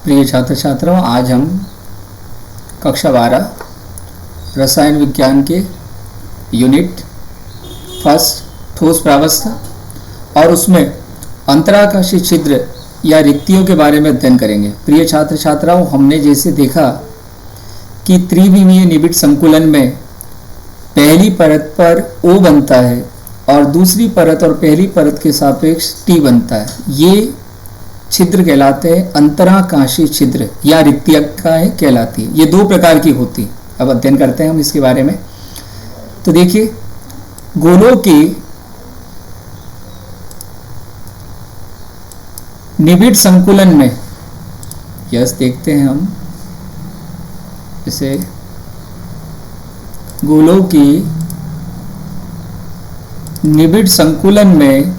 प्रिय छात्र छात्राओं, आज हम कक्षा 12 रसायन विज्ञान के यूनिट फर्स्ट ठोस प्रावस्था और उसमें अंतराकाशीय छिद्र या रिक्तियों के बारे में अध्ययन करेंगे। प्रिय छात्र छात्राओं, हमने जैसे देखा कि त्रिविमीय निबिड़ संकुलन में पहली परत पर O बनता है और दूसरी परत और पहली परत के सापेक्ष T बनता है। ये छिद्र कहलाते हैं अंतराकाशीय छिद्र या रिक्तिकाएं कहलाती है। ये दो प्रकार की होती है। अब अध्ययन करते हैं हम इसके बारे में। तो देखिए, गोलों के निबिड़ संकुलन में यस देखते हैं हम इसे गोलों की निबिड़ संकुलन में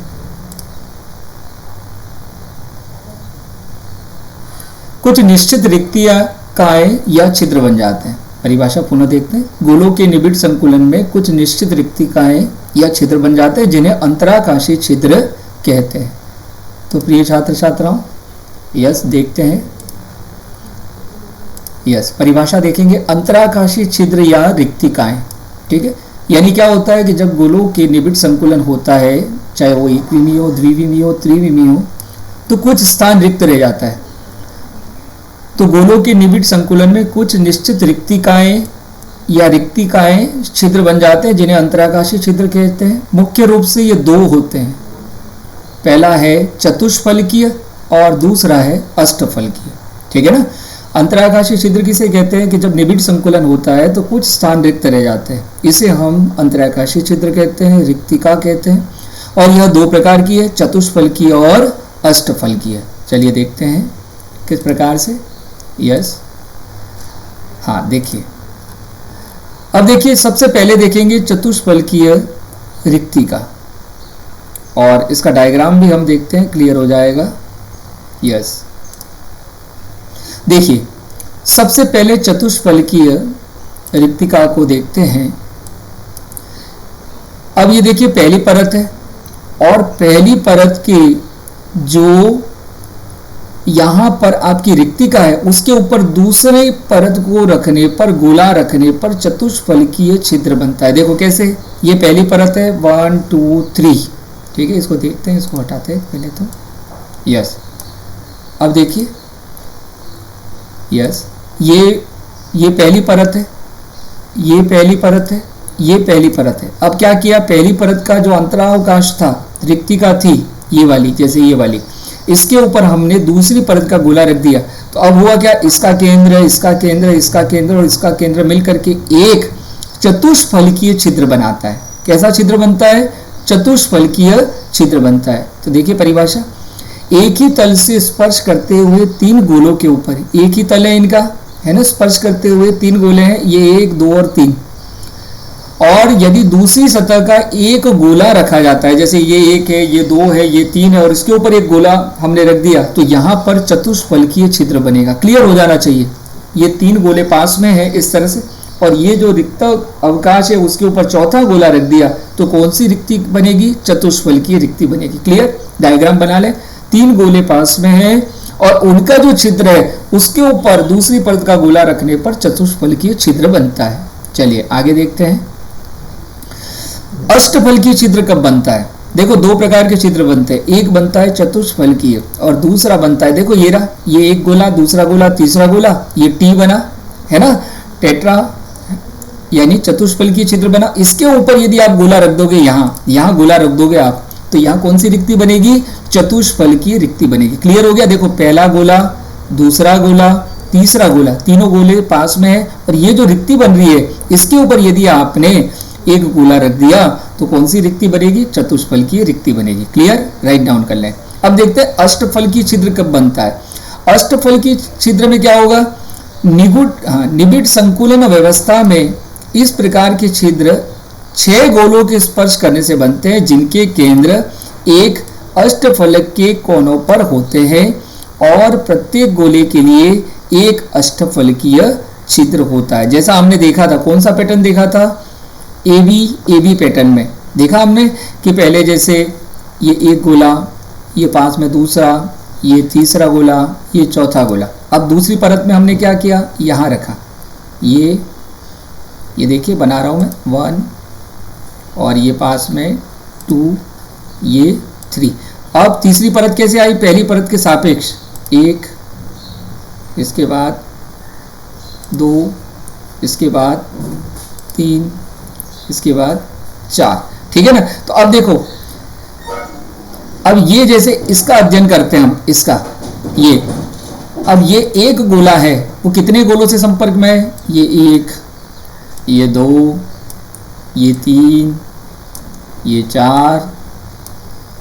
कुछ निश्चित रिक्तिकाएं या छिद्र बन जाते हैं। परिभाषा पुनः देखते हैं। गोलों के निबिड़ संकुलन में कुछ निश्चित रिक्तिकाएं या छिद्र बन जाते हैं जिन्हें अंतराकाशीय छिद्र कहते हैं। तो प्रिय छात्र छात्राओं, यस देखते हैं। यस परिभाषा देखेंगे, अंतराकाशीय छिद्र या रिक्तिकाएं। ठीक है, यानी क्या होता है कि जब गोलों के निबिड़ संकुलन होता है, चाहे वो एकविमीय हो, द्विविमीय हो, त्रिविमीय हो, तो कुछ स्थान रिक्त रह जाता है। तो गोलों के निबिड़ संकुलन में कुछ निश्चित रिक्तिकाएं या रिक्तिकाएं छिद्र बन जाते हैं जिन्हें अंतराकाशीय छिद्र कहते हैं। मुख्य रूप से ये दो होते हैं। पहला है चतुष्फलकीय और दूसरा है अष्टफलकीय। ठीक है ना। अंतराकाशीय छिद्र किसे कहते हैं कि जब निबिड़ संकुलन होता है तो कुछ स्थान रिक्त रह जाते हैं, इसे हम अंतराकाशीय छिद्र कहते हैं, रिक्तिका कहते हैं। और यह दो प्रकार की है, चतुष्फलकीय और अष्टफलकीय। चलिए देखते हैं किस प्रकार से। यस हाँ देखिए, अब देखिए सबसे पहले देखेंगे चतुष्फलकीय रिक्तिका और इसका डायग्राम भी हम देखते हैं, क्लियर हो जाएगा। यस देखिए, सबसे पहले चतुष्फलकीय रिक्तिका को देखते हैं। अब ये देखिए पहली परत है और पहली परत की जो यहां पर आपकी रिक्तिका है उसके ऊपर दूसरे परत को रखने पर, गोला रखने पर चतुष्फलकीय छिद्र बनता है। देखो कैसे, ये पहली परत है 1 2 3। ठीक है, इसको देखते हैं, इसको हटाते हैं पहले तो। यस अब देखिए, यस ये पहली परत है, ये पहली परत है, ये पहली परत है। अब क्या किया, पहली परत का जो अंतरावकाश था, रिक्तिका थी ये वाली, जैसे ये वाली, इसके ऊपर हमने दूसरी परत का गोला रख दिया। तो अब हुआ क्या, इसका केंद्र, इसका केंद्र, इसका केंद्र और इसका केंद्र मिलकर के एक चतुष्फलकीय छिद्र बनाता है। कैसा छिद्र बनता है, चतुष्फलकीय छिद्र बनता है। तो देखिए परिभाषा, एक ही तल से स्पर्श करते हुए तीन गोलों के ऊपर, एक ही तल है इनका, है ना, स्पर्श करते हुए तीन गोले हैं, ये 1 2 और 3। और यदि दूसरी सतह का एक गोला रखा जाता है, जैसे ये 1 है, ये 2 है, ये 3 है और इसके ऊपर एक गोला हमने रख दिया, तो यहाँ पर चतुष्फलकीय छिद्र बनेगा। क्लियर हो जाना चाहिए। ये 3 गोले पास में है इस तरह से, और ये जो रिक्त अवकाश है उसके ऊपर चौथा गोला रख दिया, तो कौन सी रिक्ति बनेगी, चतुष्फलकीय रिक्ति बनेगी। क्लियर, डायग्राम बना ले। 3 गोले पास में है और उनका जो छिद्र है उसके ऊपर दूसरी परत का गोला रखने पर चतुष्फलकीय छिद्र बनता है। चलिए आगे देखते हैं। अष्टफलकीय छिद्र कब बनता है? देखो दो प्रकार के छिद्र बनते हैं, एक बनता है चतुष्फलकीय और दूसरा बनता है, देखो ये रहा, ये एक गोला, दूसरा गोला, तीसरा गोला, ये टी बना, है ना, टेट्रा यानी चतुष्फलकीय छिद्र बना। इसके ऊपर यदि आप गोला रख दोगे, यहाँ गोला रख दोगे आप, तो यहाँ कौन सी रिक्ति बनेगी, चतुष्फलकीय रिक्ति बनेगी। क्लियर हो गया। देखो पहला गोला, दूसरा गोला, तीसरा गोला, तीनों गोले पास में है और ये जो रिक्ति बन रही है इसके ऊपर यदि आपने एक गोला रख दिया तो कौन सी रिक्ति बनेगी, चतुष्फलकीय रिक्ति बनेगी। क्लियर, राइट डाउन कर लें। अब देखते हैं अष्टफलकीय छिद्र कब बनता है। अष्टफलकीय छिद्र में क्या होगा, निबिड़ संकुलन व्यवस्था में इस प्रकार के छिद्र 6 गोलों के स्पर्श करने से बनते हैं जिनके केंद्र एक अष्टफलक के कोनों पर होते हैं और प्रत्येक गोले के लिए एक अष्टफलकीय छिद्र होता है। जैसा हमने देखा था, कौन सा पैटर्न देखा था, ए बी पैटर्न में देखा हमने कि पहले जैसे ये एक गोला, ये पास में दूसरा, ये तीसरा गोला, ये चौथा गोला, अब दूसरी परत में हमने क्या किया, यहाँ रखा, ये देखिए बना रहा हूँ मैं 1 और ये पास में 2, ये 3। अब तीसरी परत कैसे आई, पहली परत के सापेक्ष 1, इसके बाद 2, इसके बाद 3, इसके बाद 4, ठीक है ना। तो अब देखो, अब ये जैसे इसका अध्ययन करते हैं हम, इसका ये, अब ये एक गोला है, वो कितने गोलों से संपर्क में है, ये 1, ये 2, ये 3, ये 4,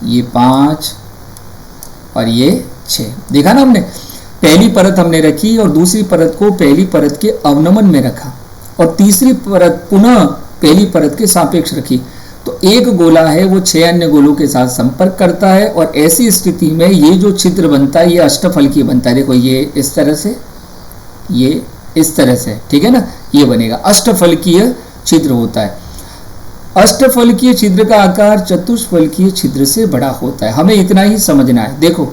ये 5 और ये 6। देखा ना हमने, पहली परत हमने रखी और दूसरी परत को पहली परत के अवनमन में रखा और तीसरी परत पुनः पहली परत के सापेक्ष रखी। तो एक गोला है वो 6 अन्य गोलों के साथ संपर्क करता है और ऐसी स्थिति में ये जो छिद्र बनता है ये अष्टफलकीय बनता है। देखो ये इस तरह से, ये इस तरह से, ठीक है ना, ये बनेगा अष्टफलकीय छिद्र होता है। अष्टफलकीय छिद्र का आकार चतुष्फलकीय छिद्र से बड़ा होता है। हमें इतना ही समझना है। देखो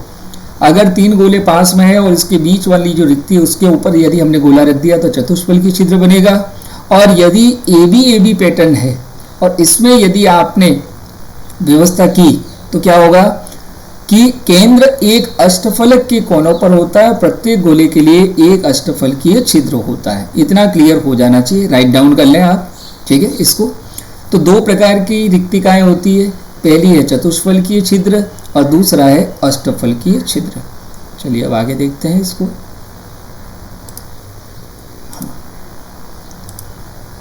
अगर 3 गोले पास में है और इसके बीच वाली जो रिक्ति है उसके ऊपर यदि हमने गोला रख दिया तो चतुष्फलकीय छिद्र बनेगा। और यदि AB पैटर्न है और इसमें यदि आपने व्यवस्था की तो क्या होगा कि केंद्र एक अष्टफलक के कोनों पर होता है, प्रत्येक गोले के लिए एक अष्टफलकीय छिद्र होता है। इतना क्लियर हो जाना चाहिए, राइट डाउन कर लें आप, ठीक है इसको। तो 2 प्रकार की रिक्तिकाएं होती है, पहली है चतुष्फलकीय छिद्र और दूसरा है अष्टफलकीय छिद्र। चलिए अब आगे देखते हैं इसको,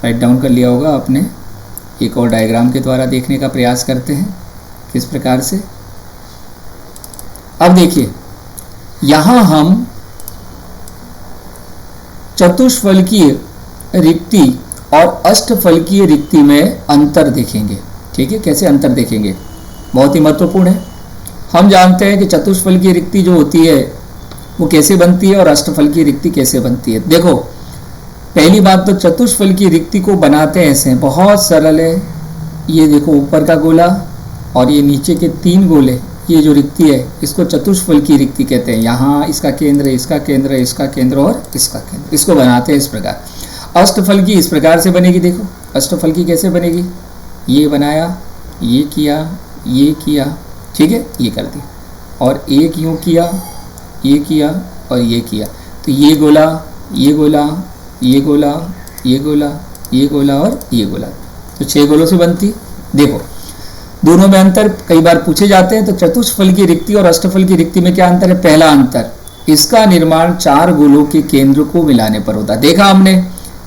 राइट डाउन कर लिया होगा आपने। एक और डायग्राम के द्वारा देखने का प्रयास करते हैं किस प्रकार से। अब देखिए यहां हम चतुष्फलकीय रिक्ति और अष्टफलकीय रिक्ति में अंतर देखेंगे, ठीक है। कैसे अंतर देखेंगे, बहुत ही महत्वपूर्ण है। हम जानते हैं कि चतुष्फलकीय रिक्ति जो होती है वो कैसे बनती है और अष्टफलकीय रिक्ति कैसे बनती है। देखो पहली बात तो चतुष्फलकीय रिक्ति को बनाते ऐसे हैं, बहुत सरल है। ये देखो ऊपर का गोला और ये नीचे के 3 गोले, ये जो रिक्ति है इसको चतुष्फलकीय रिक्ति कहते हैं। यहाँ इसका केंद्र, इसका केंद्र, इसका केंद्र और इसका केंद्र, इसको बनाते हैं इस प्रकार। अष्टफलकी इस प्रकार से बनेगी। देखो अष्टफलकी कैसे बनेगी, ये बनाया, ये किया, ठीक है, ये कर दिया और एक यूं किया, ये किया और ये किया। तो ये गोला, ये गोला, ये गोला, ये गोला, ये गोला और ये गोला, तो 6 गोलों से बनती। देखो दोनों में अंतर कई बार पूछे जाते हैं। तो चतुष्फलकीय रिक्ति और अष्टफलकीय रिक्ति में क्या अंतर है, पहला अंतर, इसका निर्माण 4 गोलों के केंद्र को मिलाने पर होता है। देखा हमने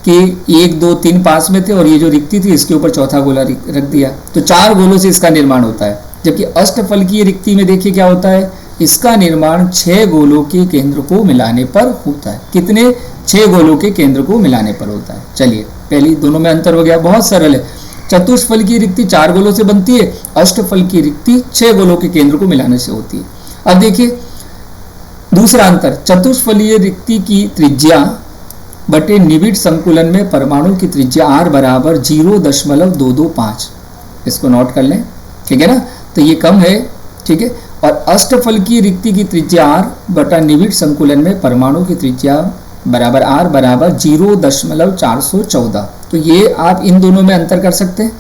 कि 1 2 3 पास में थे और ये जो रिक्ति थी इसके ऊपर चौथा गोला रख दिया, तो 4 गोलों से इसका निर्माण होता है। जबकि अष्टफलकीय रिक्ति में देखिए क्या होता है, इसका निर्माण 6 गोलों के केंद्र को मिलाने पर होता है। कितने, 6 गोलों के केंद्र को मिलाने पर होता है। चलिए पहली दोनों में अंतर हो गया, बहुत सरल है। चतुष्फलकीय रिक्ति 4 गोलों से बनती है, अष्टफलकीय रिक्ति 6 गोलों के केंद्र को मिलाने से होती है। अब देखिए दूसरा अंतर, चतुष्फलकीय रिक्ति की त्रिज्या बटे निबिड़ संकुलन में परमाणु की त्रिज्या r बराबर 0.225, इसको नोट कर लें, ठीक है ना। तो ये कम है, ठीक है। और अष्टफलकीय रिक्ति की त्रिज्या r बटा निबिड़ संकुलन में परमाणु की त्रिज्या बराबर r बराबर 0.414। तो ये आप इन दोनों में अंतर कर सकते हैं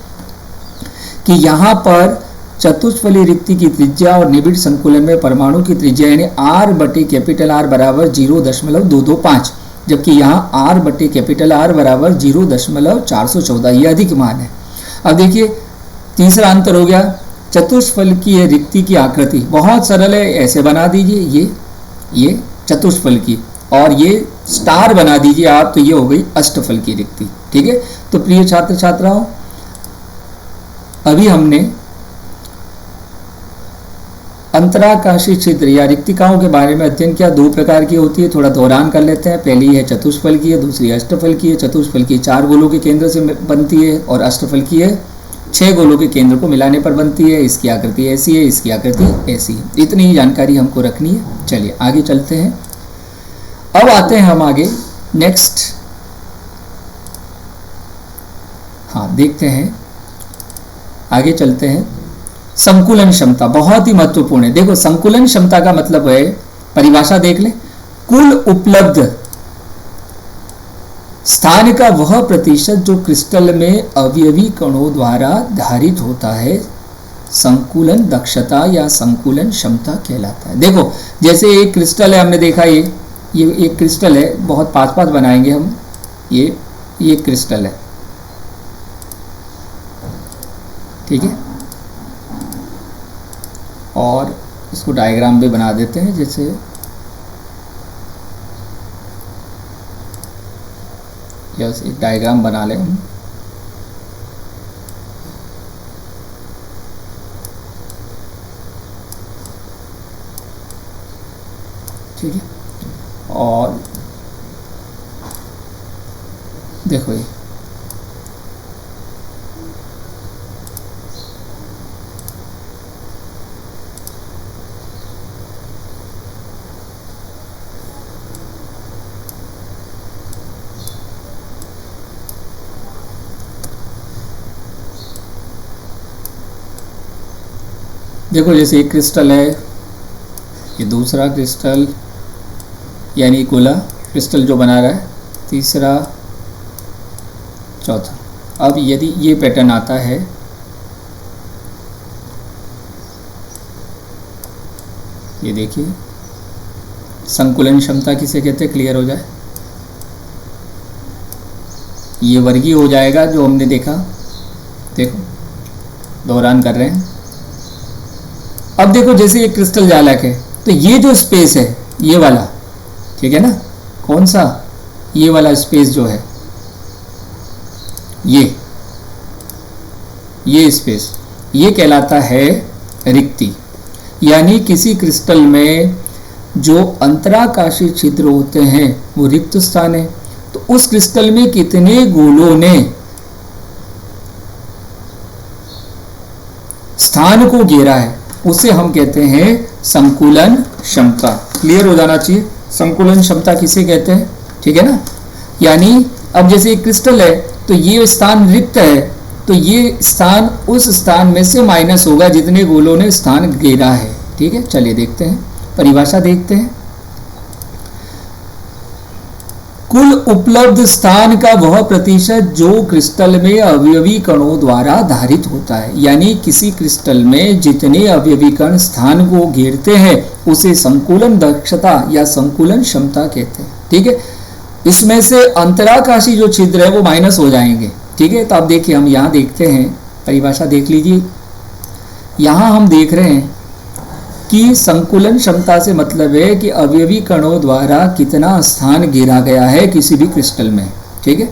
कि यहाँ पर चतुष्फलकीय रिक्ति की त्रिज्या और निबिड़ संकुलन में परमाणु की त्रिज्या यानी r बटे कैपिटल R बराबर 0.225, जबकि यहाँ r बटे कैपिटल R बराबर 0.414, ये अधिक मान है। अब देखिए तीसरा अंतर हो गया, चतुष्फलकीय रिक्ति की आकृति बहुत सरल है, ऐसे बना दीजिए, ये चतुष्फलकीय और ये स्टार बना दीजिए आप, तो ये हो गई अष्टफलकीय रिक्ति, ठीक है। तो प्रिय छात्र छात्राओं, अभी हमने अंतराकाशीय छिद्र या रिक्तिकाओं के बारे में अध्ययन किया। 2 प्रकार की होती है, थोड़ा दोहरान कर लेते हैं। पहली है चतुष्फलकीय, दूसरी अष्टफलकीय। चतुष्फलकीय 4 गोलों के केंद्र से बनती है और अष्टफलकीय 6 गोलों के केंद्र को मिलाने पर बनती है। इसकी आकृति ऐसी है, इसकी आकृति ऐसी है। इतनी ही जानकारी हमको रखनी है। चलिए आगे चलते हैं। अब आते हैं हम आगे नेक्स्ट, हाँ देखते हैं, आगे चलते हैं। संकुलन क्षमता बहुत ही महत्वपूर्ण है। देखो संकुलन क्षमता का मतलब है, परिभाषा देख लें, कुल उपलब्ध स्थान का वह प्रतिशत जो क्रिस्टल में अवयवी कणों द्वारा धारित होता है संकुलन दक्षता या संकुलन क्षमता कहलाता है। देखो जैसे एक क्रिस्टल है, हमने देखा ये एक क्रिस्टल है, बहुत पास पास बनाएंगे हम, ये क्रिस्टल है, ठीक है, और इसको डायग्राम भी बना देते हैं। जैसे यस एक डायग्राम बना लें हम, ठीक है, और देखो ये देखो जैसे एक क्रिस्टल है, ये दूसरा क्रिस्टल यानी गोला क्रिस्टल जो बना रहा है, तीसरा चौथा। अब यदि ये पैटर्न आता है, ये देखिए संकुलन क्षमता किसे कहते हैं, क्लियर हो जाए, ये वर्गीय हो जाएगा जो हमने देखा, देखो दोहरान कर रहे हैं। अब देखो जैसे ये क्रिस्टल जालक है, तो ये जो स्पेस है ये वाला, ठीक है ना, कौन सा, ये वाला स्पेस जो है, ये स्पेस, ये कहलाता है रिक्ति। यानी किसी क्रिस्टल में जो अंतराकाशीय छिद्र होते हैं वो रिक्त स्थान है। तो उस क्रिस्टल में कितने गोलों ने स्थान को घेरा है उसे हम कहते हैं संकुलन क्षमता। क्लियर हो जाना चाहिए, संकुलन क्षमता किसे कहते हैं, ठीक है ना। यानी अब जैसे एक क्रिस्टल है तो ये स्थान रिक्त है, तो ये स्थान उस स्थान में से माइनस होगा जितने गोलों ने स्थान घेरा है, ठीक है। चलिए देखते हैं, परिभाषा देखते हैं। कुल उपलब्ध स्थान का वह प्रतिशत जो क्रिस्टल में अवयवी कणों द्वारा धारित होता है। यानी किसी क्रिस्टल में जितने अवयवी कण स्थान को घेरते हैं उसे संकुलन दक्षता या संकुलन क्षमता कहते हैं, ठीक है। इसमें से अंतराकाशी जो छिद्र है वो माइनस हो जाएंगे, ठीक है। तो आप देखिए, हम यहाँ देखते हैं, परिभाषा देख लीजिए। यहाँ हम देख रहे हैं कि संकुलन क्षमता से मतलब है कि अवयवी कणों द्वारा कितना स्थान घेरा गया है किसी भी क्रिस्टल में, ठीक है।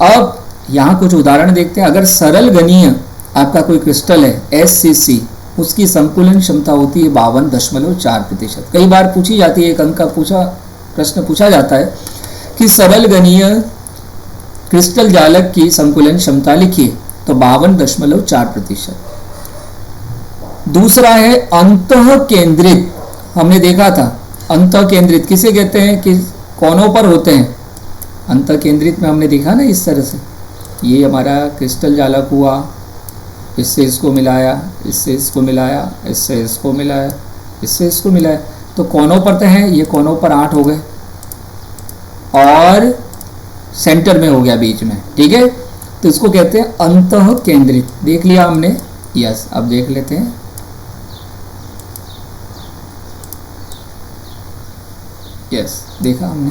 अब यहाँ कुछ उदाहरण देखते हैं। अगर सरल गणीय आपका कोई क्रिस्टल है SCC, उसकी संकुलन क्षमता होती है 52.4%। कई बार पूछी जाती है, एक अंक का प्रश्न पूछा जाता है कि सरल गणीय क्रिस्टल जालक की संकुलन क्षमता लिखिए, तो 52.4%। दूसरा है अंतः केंद्रित, हमने देखा था अंतः केंद्रित किसे कहते हैं, कि कोनों पर होते हैं। अंतः केंद्रित में हमने देखा ना, इस तरह से ये हमारा क्रिस्टल जालक हुआ, इससे इसको मिलाया, इससे इसको मिलाया, इससे इसको मिलाया, इससे इसको मिलाया, तो कोनों पर तो हैं, ये कोनों पर 8 हो गए और सेंटर में हो गया बीच में, ठीक है। तो इसको कहते हैं अंतः केंद्रित। देख लिया हमने, यस। अब देख लेते हैं, यस देखा हमने।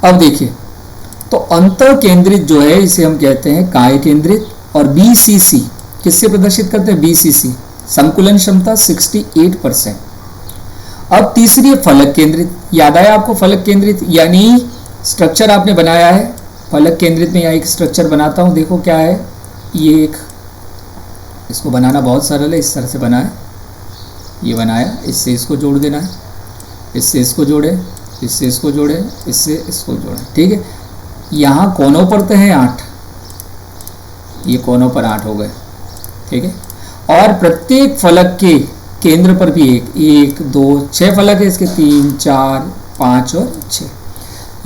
अब देखिए, तो अंतः केंद्रित जो है इसे हम कहते हैं काय केंद्रित। और BCC किससे प्रदर्शित करते हैं, BCC संकुलन क्षमता 68%। अब तीसरी है फलक केंद्रित। याद आया आपको फलक केंद्रित, यानी स्ट्रक्चर आपने बनाया है फलक केंद्रित में। यहाँ एक स्ट्रक्चर बनाता हूँ, देखो क्या है ये, एक इसको बनाना बहुत सरल है, इस तरह से बनाया, ये बनाया, इससे इसको जोड़ देना है, इससे इसको जोड़े, इससे इसको जोड़े, इससे इसको जोड़े, ठीक है। यहाँ कोनों पर तो हैं 8, ये कोनों पर 8 हो गए, ठीक है। और प्रत्येक फलक के केंद्र पर भी 1 2 6 फलक है इसके, 3 4 5 और 6,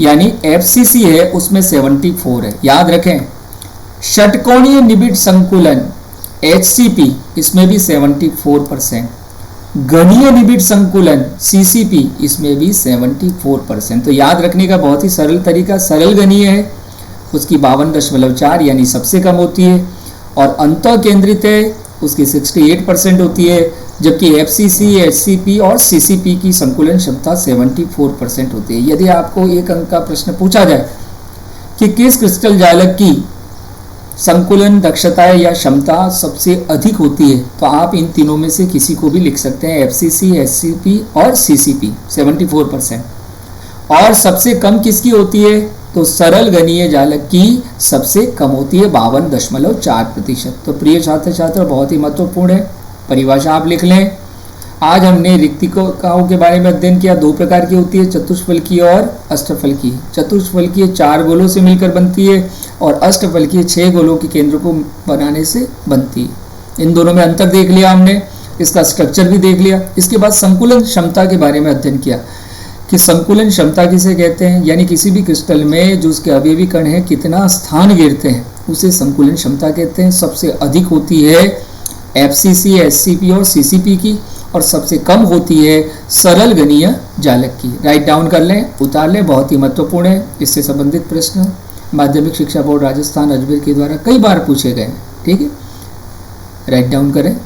यानी FCC है उसमें 74 है। याद रखें, षटकोणीय निबिड़ संकुलन HCP इसमें भी 74%। घनीय निबिड़ संकुलन CCP इसमें भी 74%। तो याद रखने का बहुत ही सरल तरीका, सरल घनीय है उसकी 52.4 यानी सबसे कम होती है, और अंतः केंद्रित है उसकी 68% होती है, जबकि FCC, SCP और CCP की संकुलन क्षमता 74% होती है। यदि आपको एक अंक का प्रश्न पूछा जाए कि किस क्रिस्टल जालक की संकुलन दक्षता या क्षमता सबसे अधिक होती है, तो आप इन तीनों में से किसी को भी लिख सकते हैं, FCC, SCP और CCP 74%। और सबसे कम किसकी होती है, तो सरल घनीय जालक की सबसे कम होती है 52.4%। तो प्रिय छात्र छात्र बहुत ही महत्वपूर्ण है, परिभाषा आप लिख लें। आज हमने रिक्तिकाओं के बारे में अध्ययन किया। दो प्रकार की होती है, चतुष्फलकीय और अष्टफलकीय। चतुष्फलकीय 4 गोलों से मिलकर बनती है और अष्टफलकीय 6 गोलों के केंद्र को बनाने से बनती है। इन दोनों में अंतर देख लिया हमने, इसका स्ट्रक्चर भी देख लिया। इसके बाद संकुलन क्षमता के बारे में अध्ययन किया कि संकुलन क्षमता किसे कहते हैं, यानी किसी भी क्रिस्टल में जो उसके अवयवी कण है कितना स्थान घेरते हैं उसे संकुलन क्षमता कहते हैं। सबसे अधिक होती है FCC, SCP और CCP की, और सबसे कम होती है सरल घनीय जालक की। राइट डाउन कर लें, उतार लें, बहुत ही महत्वपूर्ण है। इससे संबंधित प्रश्न माध्यमिक शिक्षा बोर्ड राजस्थान अजमेर के द्वारा कई बार पूछे गए हैं। ठीक है, राइट डाउन करें।